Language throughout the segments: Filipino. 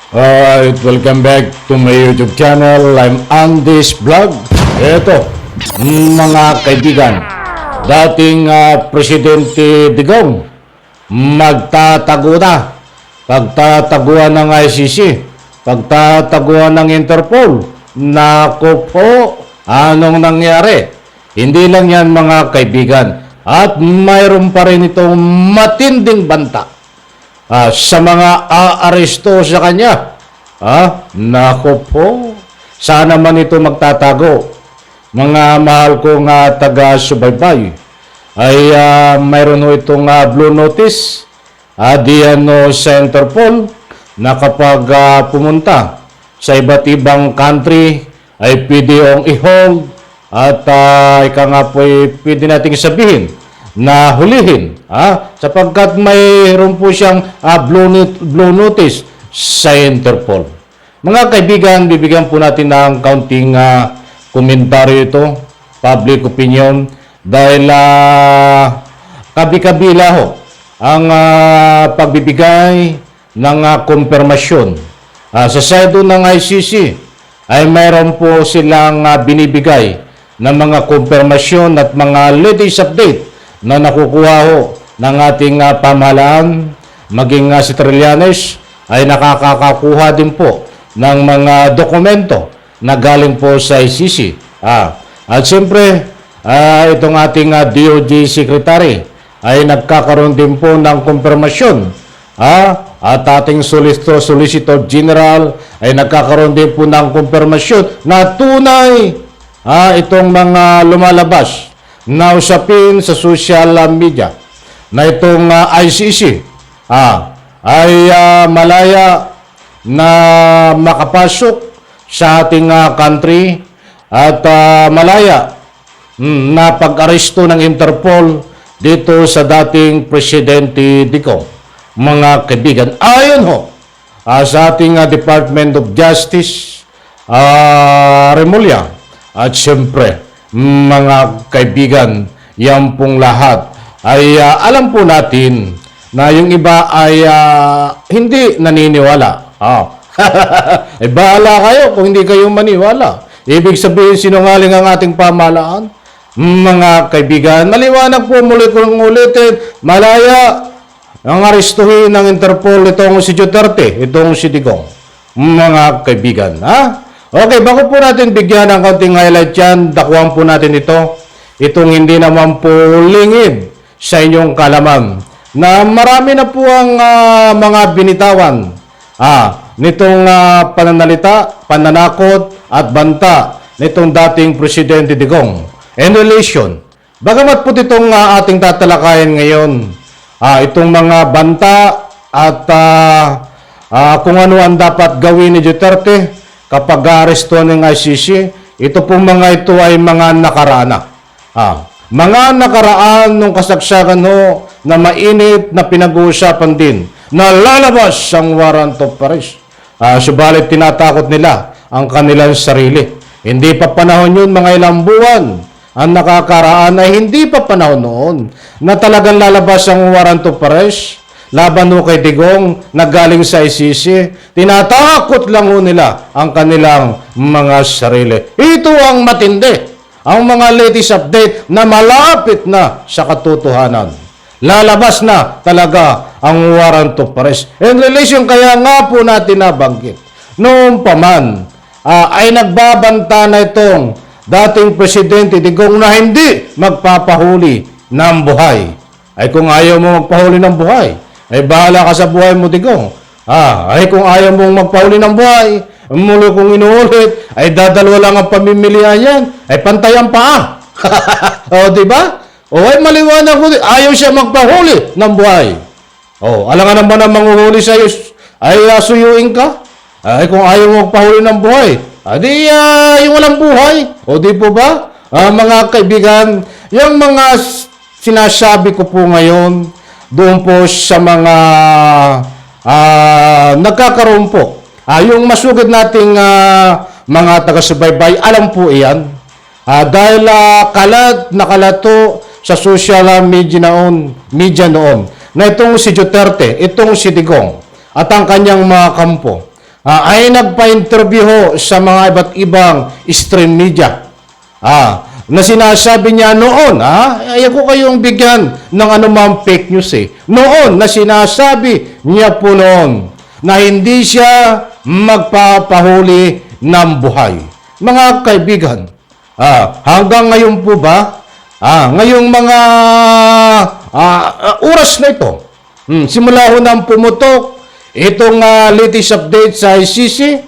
Alright, welcome back to my YouTube channel. I'm Andy's Vlog. Ito, mga kaibigan, dating Presidente Digong, magtatago na. Pagtataguan ng ICC, pagtataguan ng Interpol. Naku po, anong nangyari? Hindi lang yan mga kaibigan. At mayroon pa rin itong matinding banta sa mga aaresto sa kanya. Nako po, sana man ito magtatago. Mga mahal kong taga-subaybay, ay mayroon ho itong blue notice diyan sa Interpol na kapag pumunta sa iba't ibang country ay pwede yung i-hold at ika nga po pwede nating sabihin na hulihin sapagkat mayroon po siyang blue notice sa Interpol. Mga kaibigan, bibigyan po natin ng kaunting komentaryo ito, public opinion, dahil kabi-kabila ho ang pagbibigay ng kumpirmasyon. Sa side ng ICC ay mayroon po silang binibigay ng mga kumpirmasyon at mga latest update na nakukuha ho ng ating pamahalaan, maging si Trillanes ay nakakakuha din po ng mga dokumento na galing po sa ICC. At siyempre, itong ating DOJ Secretary ay nagkakaroon din po ng kumpirmasyon. At ating Solicitor General ay nagkakaroon din po ng kumpirmasyon na tunay itong mga lumalabas na usapin sa social media na itong ICC ay malaya na makapasok sa ating country at malaya na pag-aresto ng Interpol dito sa dating Presidente Digong. Mga kaibigan, ayon ho sa ating Department of Justice, Remulla, at siyempre mga kaibigan, yan pong lahat ay alam po natin na yung iba ay hindi naniniwala. Bahala kayo kung hindi kayo maniwala. Ibig sabihin sinungaling ang ating pamahalaan. Mga kaibigan, maliwanag po muli kong ulitin, malaya ang arestuhin ng Interpol itong si Duterte, itong si Digong. Mga kaibigan, Okay, bago po natin bigyan ng kaunting highlight yan, dakuhan po natin ito. Itong hindi naman po lingid sa inyong kalaman na marami na po ang mga binitawan nitong pananalita, pananakot at banta nitong dating Presidente Digong in relation. Bagamat po itong ating tatalakayin ngayon, itong mga banta at kung ano ang dapat gawin ni Duterte kapag arestuhan ng ICC, ito pong mga ito ay mga nakaraan. Mga nakaraan ng kasagsagan ho na mainit na pinag-uusapan din na lalabas ang warrant of arrest. Subalit tinatakot nila ang kanilang sarili. Hindi pa panahon yun, mga ilang buwan. Ang nakakaraan ay hindi pa panahon noon na talagang lalabas ang warrant of arrest laban ho kay Digong na galing sa ICC. Tinatakot lang ho nila ang kanilang mga sarili. Ito ang matindi, ang mga latest update na malapit na sa katotohanan. Lalabas na talaga ang warrant of arrest. In relation, kaya nga po natin nabanggit, noong paman ay nagbabanta na itong dating Presidente Digong na hindi magpapahuli ng buhay. Ay kung ayaw mo magpahuli ng buhay, ay bahala ka sa buhay mo, Digong. Ay kung ayaw mong magpahuli ng buhay, muli kong inuulit, ay dadalawa lang ang pamimilihan yan, ay pantayan pa. O, diba? O, ay maliwanag ko, ayaw siya magpahuli ng buhay. O, alangan naman ang manguhuli sa iyo, ay suyuin ka. Ay kung ayaw mo magpahuli ng buhay, di yung walang buhay. O, di po ba? Mga kaibigan, yung mga sinasabi ko po ngayon, doon po sa mga nagkakaroon po. Yung masugid nating mga taga-subaybay, alam po iyan. Dahil kalat na kalato sa social media noon na itong si Duterte, itong si Digong at ang kanyang mga kampo ay nagpa-interview ho sa mga iba't ibang stream media. Na sinasabi niya noon, ayaw ko kayong bigyan ng anumang fake news Noon na sinasabi niya po noon na hindi siya magpapahuli ng buhay. Mga kaibigan, hanggang ngayon po ba, ngayong mga oras na ito, simula ho nang pumutok itong latest update sa ICC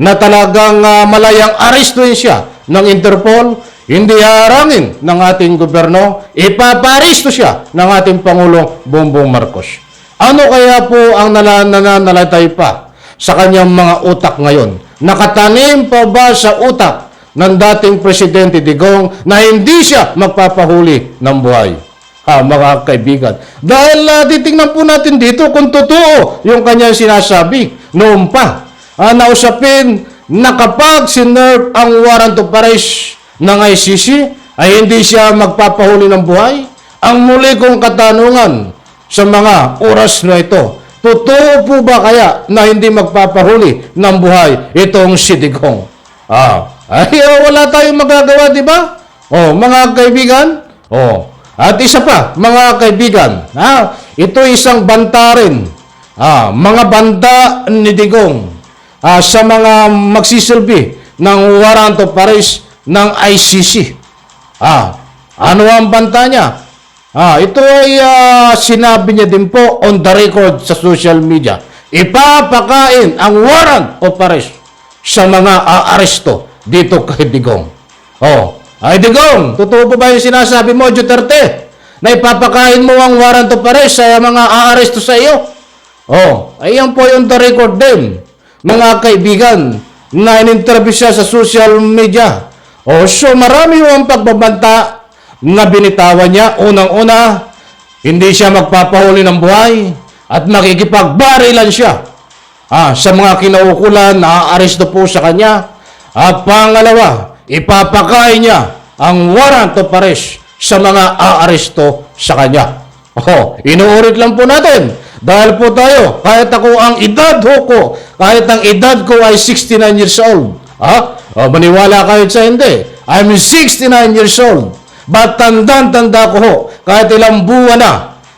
na talagang malayang arestuin siya ng Interpol, hindi harangin ng ating gobyerno, ipaparisto siya ng ating Pangulong Bongbong Marcos. Ano kaya po ang nananalatay pa sa kanyang mga utak ngayon? Nakatanim pa ba sa utak ng dating Presidente Digong na hindi siya magpapahuli ng buhay? Mga kaibigan. Dahil titingnan po natin dito kung totoo yung kanyang sinasabi noon pa. Nausapin na kapag sinerve ang warrant of arrest ng ICC ay hindi siya magpapahuli ng buhay. Ang muli kong katanungan sa mga oras na ito, totoo po ba kaya na hindi magpapahuli ng buhay itong si Digong? Wala tayong magagawa, di ba? Mga kaibigan, at isa pa, mga kaibigan, ito isang banta rin, mga banta ni Digong sa mga magsisilbi ng warrant of arrest ng ICC. Ano ang banta niya? Ito ay sinabi niya din po on the record sa social media. Ipapakain ang warrant of arrest sa mga aaresto dito kay Digong. Ay Digong, totoo po ba yung sinasabi mo, Duterte, na ipapakain mo ang warrant of arrest sa mga aaresto sa iyo? Ayan po yung the record din, mga kaibigan, na in-interview siya sa social media. So marami yung pagbabanta na binitawan niya. Unang-una, hindi siya magpapahuli ng buhay at makikipagbarilan siya sa mga kinaukulan na aaresto po sa kanya. At pangalawa, ipapakain niya ang warrant of arrest sa mga aaresto sa kanya. Inuulit lang po natin. Dahil po tayo, kahit ako ang edad ko, kahit ang edad ko ay 69 years old. Maniwala kayo sa hindi. I'm 69 years old. But tanda ko ho, kahit ilang buwan na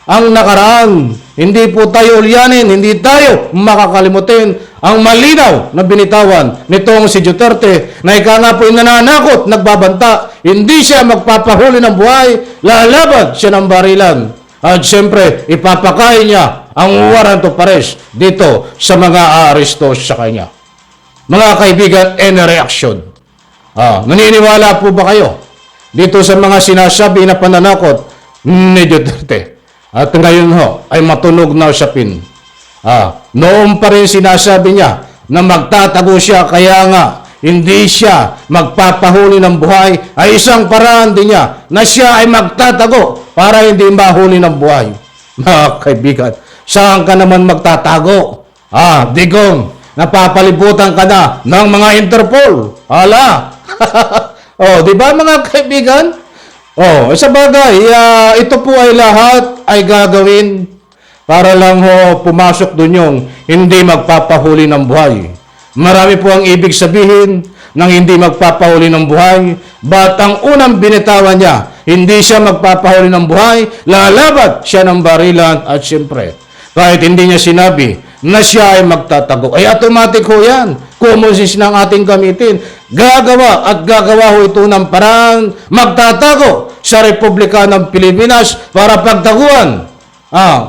ang nakaraan, hindi po tayo ulyanin, hindi tayo makakalimutin ang malinaw na binitawan nitong si Duterte na ika nga po nananakot, nagbabanta, hindi siya magpapahuli ng buhay, lalaban siya ng barilan. At siyempre, ipapakain niya ang warrant of arrest dito sa mga aaresto sa kanya. Mga kaibigan, any reaction? Naniniwala po ba kayo dito sa mga sinasabi na pananakot ni Duterte? At ngayon ho, ay matunog na usapin. Noon pa rin sinasabi niya na magtatago siya, kaya nga hindi siya magpapahuli ng buhay, ay isang paraan din niya na siya ay magtatago para hindi mahuli ng buhay. Mga kaibigan, saan ka naman magtatago? Digong, napapalibutan ka na ng mga Interpol. Di ba mga kaibigan? Sa bagay, ito po ay lahat ay gagawin para lang pumasok dun yung hindi magpapahuli ng buhay. Marami po ang ibig sabihin ng hindi magpapahuli ng buhay, but ang unang binitawan niya, hindi siya magpapahuli ng buhay, lalaban siya ng barilan at siyempre, kahit hindi niya sinabi na siya ay magtatago, ay automatic ho yan. Common sense ng ating gamitin. Gagawa at gagawa ho ito ng paraan, magtatago sa Republika ng Pilipinas para pagtaguan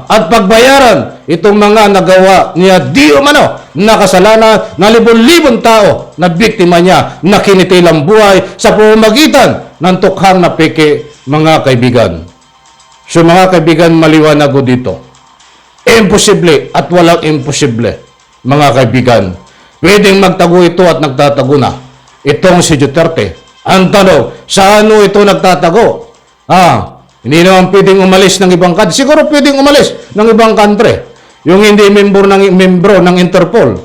at pagbayaran itong mga nagawa niya di umano na kasalanan na libon-libon tao na biktima niya na kinitilang buhay sa pamamagitan ng tukhang na peke, mga kaibigan. So mga kaibigan, maliwanag ko dito. Imposible at walang imposible, mga kaibigan. Pwedeng magtago ito at nagtatago na. Itong si Duterte. Ang tanong, saan ito nagtatago? Hindi naman pwedeng umalis ng ibang country. Siguro pwedeng umalis ng ibang country. Yung hindi membro ng Interpol.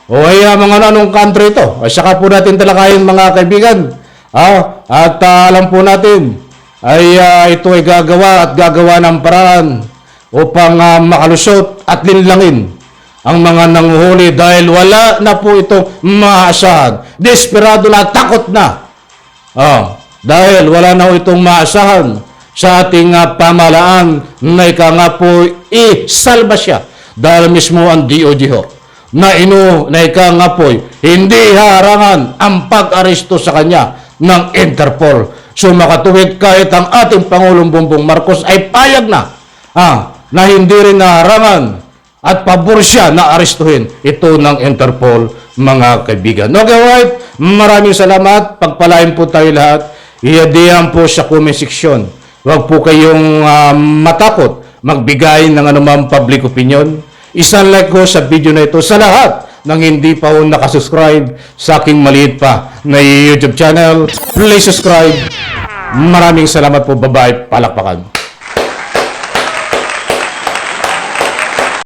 O ay mga anong country ito? Ay saka po natin talakayin, mga kaibigan. At alam po natin, ay ito ay gagawa ng paraan upang makalusot at linlangin ang mga nanguhuli dahil wala na po itong maasahan. Desperado na, takot na. Dahil wala na itong maasahan sa ating pamahalaan na ika nga po isalba siya. Dahil mismo ang DOJ ho, na ika nga po hindi harangan ang pag-aresto sa kanya ng Interpol. So makatuwid kahit ang ating Pangulong Bongbong Marcos ay payag na na hindi rin naharangan at pabor siya na arestuhin ito ng Interpol, mga kaibigan. Okay, right? Maraming salamat. Pagpalain po tayo lahat. Iadihan po sa comment section. Huwag po kayong matakot magbigay ng anumang public opinion. Isang like ko sa video na ito sa lahat ng hindi pa po nakasubscribe sa aking maliit pa na YouTube channel. Please subscribe. Maraming salamat po. Bye-bye. Palakpakan.